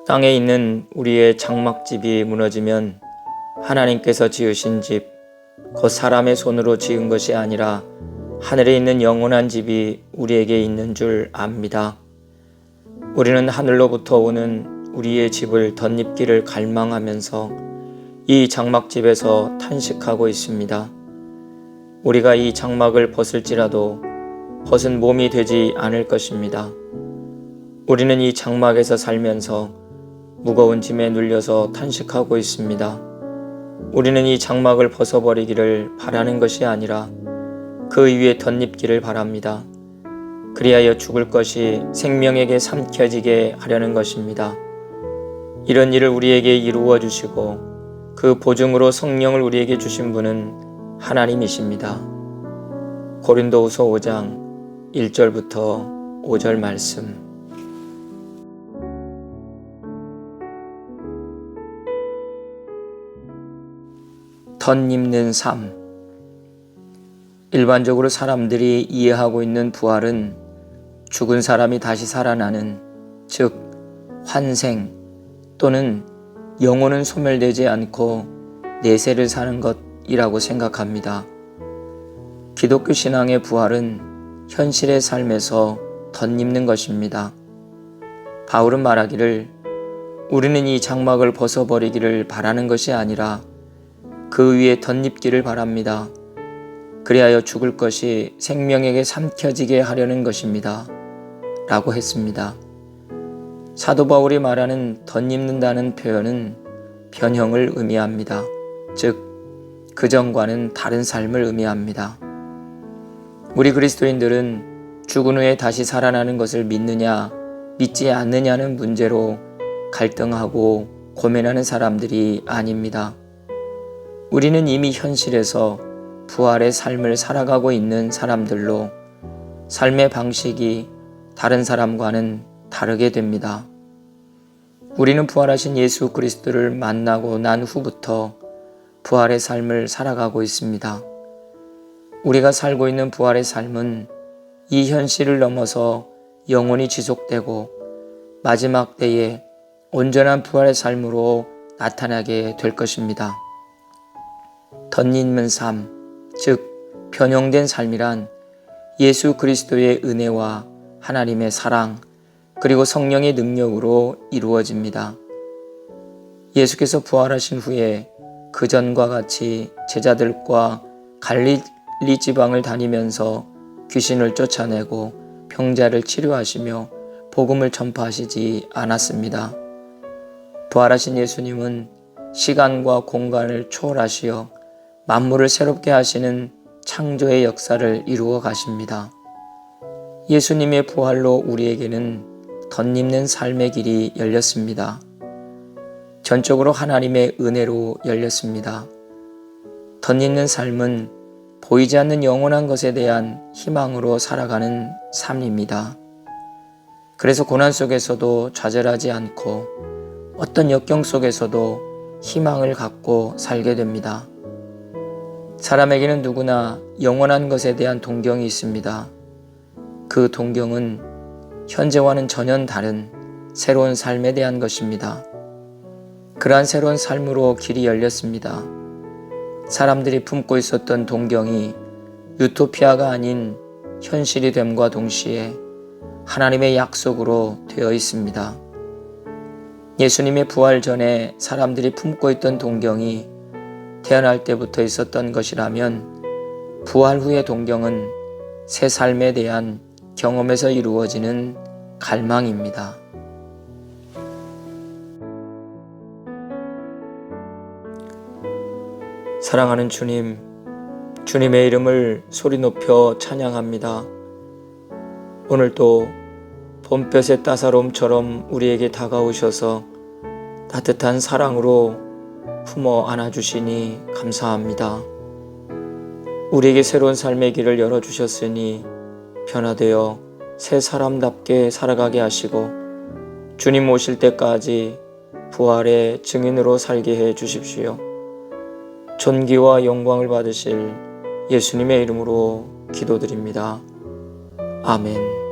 땅에 있는 우리의 장막집이 무너지면 하나님께서 지으신 집, 곧 사람의 손으로 지은 것이 아니라 하늘에 있는 영원한 집이 우리에게 있는 줄 압니다. 우리는 하늘로부터 오는 우리의 집을 덧입기를 갈망하면서 이 장막집에서 탄식하고 있습니다. 우리가 이 장막을 벗을지라도 벗은 몸이 되지 않을 것입니다. 우리는 이 장막에서 살면서 무거운 짐에 눌려서 탄식하고 있습니다. 우리는 이 장막을 벗어버리기를 바라는 것이 아니라 그 위에 덧입기를 바랍니다. 그리하여 죽을 것이 생명에게 삼켜지게 하려는 것입니다. 이런 일을 우리에게 이루어 주시고 그 보증으로 성령을 우리에게 주신 분은 하나님이십니다. 고린도후서 5장 1절부터 5절 말씀. 덧입는 삶. 일반적으로 사람들이 이해하고 있는 부활은 죽은 사람이 다시 살아나는, 즉 환생 또는 영혼은 소멸되지 않고 내세를 사는 것이라고 생각합니다. 기독교 신앙의 부활은 현실의 삶에서 덧입는 것입니다. 바울은 말하기를 우리는 이 장막을 벗어버리기를 바라는 것이 아니라 그 위에 덧입기를 바랍니다. 그리하여 죽을 것이 생명에게 삼켜지게 하려는 것입니다. 라고 했습니다. 사도 바울이 말하는 덧입는다는 표현은 변형을 의미합니다. 즉, 그전과는 다른 삶을 의미합니다. 우리 그리스도인들은 죽은 후에 다시 살아나는 것을 믿느냐, 믿지 않느냐는 문제로 갈등하고 고민하는 사람들이 아닙니다. 우리는 이미 현실에서 부활의 삶을 살아가고 있는 사람들로 삶의 방식이 다른 사람과는 다르게 됩니다. 우리는 부활하신 예수 그리스도를 만나고 난 후부터 부활의 삶을 살아가고 있습니다. 우리가 살고 있는 부활의 삶은 이 현실을 넘어서 영원히 지속되고 마지막 때에 온전한 부활의 삶으로 나타나게 될 것입니다. 덧입는 삶, 즉 변형된 삶이란 예수 그리스도의 은혜와 하나님의 사랑 그리고 성령의 능력으로 이루어집니다. 예수께서 부활하신 후에 그전과 같이 제자들과 갈릴리 지방을 다니면서 귀신을 쫓아내고 병자를 치료하시며 복음을 전파하시지 않았습니다. 부활하신 예수님은 시간과 공간을 초월하시어 만물을 새롭게 하시는 창조의 역사를 이루어 가십니다. 예수님의 부활로 우리에게는 덧입는 삶의 길이 열렸습니다. 전적으로 하나님의 은혜로 열렸습니다. 덧입는 삶은 보이지 않는 영원한 것에 대한 희망으로 살아가는 삶입니다. 그래서 고난 속에서도 좌절하지 않고 어떤 역경 속에서도 희망을 갖고 살게 됩니다. 사람에게는 누구나 영원한 것에 대한 동경이 있습니다. 그 동경은 현재와는 전혀 다른 새로운 삶에 대한 것입니다. 그러한 새로운 삶으로 길이 열렸습니다. 사람들이 품고 있었던 동경이 유토피아가 아닌 현실이 됨과 동시에 하나님의 약속으로 되어 있습니다. 예수님의 부활 전에 사람들이 품고 있던 동경이 태어날 때부터 있었던 것이라면 부활 후의 동경은 새 삶에 대한 경험에서 이루어지는 갈망입니다. 사랑하는 주님, 주님의 이름을 소리 높여 찬양합니다. 오늘도 봄볕의 따사로움처럼 우리에게 다가오셔서 따뜻한 사랑으로 품어 안아주시니 감사합니다. 우리에게 새로운 삶의 길을 열어주셨으니 변화되어 새 사람답게 살아가게 하시고 주님 오실 때까지 부활의 증인으로 살게 해 주십시오. 존귀와 영광을 받으실 예수님의 이름으로 기도드립니다. 아멘.